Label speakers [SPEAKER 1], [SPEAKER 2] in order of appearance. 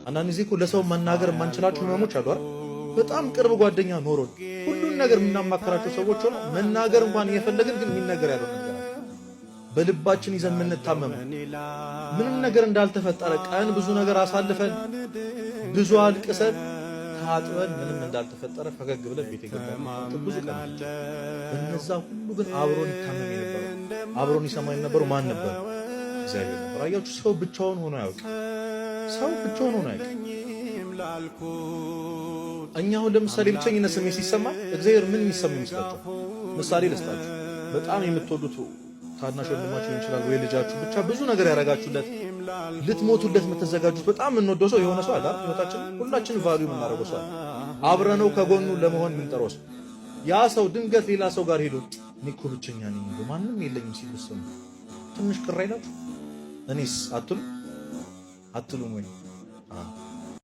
[SPEAKER 1] አንዳንድ ጊዜ እኮ ለሰው መናገር የማንችላቸው ህመሞች አሉ አይደል? በጣም ቅርብ ጓደኛ ኖሮን ሁሉን ነገር የምናማከራቸው ሰዎች ሆነ መናገር እንኳን እየፈለግን ግን የሚነገር ያለው ነገር በልባችን ይዘን የምንታመመው ምንም ነገር እንዳልተፈጠረ ቀን ብዙ ነገር አሳልፈን ብዙ አልቅሰን ታጥበን ምንም እንዳልተፈጠረ ፈገግ ብለን ቤት የገባን ብዙ ቀን በእነዛ ሁሉ ግን አብሮን ይታመም የነበረው አብሮን ይሰማ የነበረው ማን ነበር? እግዚአብሔር ነበር። አያችሁ፣ ሰው ብቻውን ሆኖ አያውቅም። ሰው ብቻውን ሆኖ አያውቅም። እኛ አሁን ለምሳሌ ብቸኝነት ስሜት ሲሰማ እግዚአብሔር ምን የሚሰማ ይመስላችኋል? ምሳሌ ልስጣችሁ። በጣም የምትወዱት ታናሽ ወንድማችሁ ይችላል ወይ ልጃችሁ፣ ብቻ ብዙ ነገር ያረጋችሁለት ልትሞቱለት የምትዘጋጁት በጣም የምንወደው ሰው የሆነ ሰው አለ። ህይወታችን ሁላችን ቫልዩ የምናደርገው ሰው አብረነው ከጎኑ ለመሆን የምንጠራው ሰው ያ ሰው ድንገት ሌላ ሰው ጋር ሄዶ እኔ እኮ ብቸኛ ነኝ ማንም የለኝም ሲል ትንሽ ቅር አይላችሁ? እኔስ አትሉም ወይ?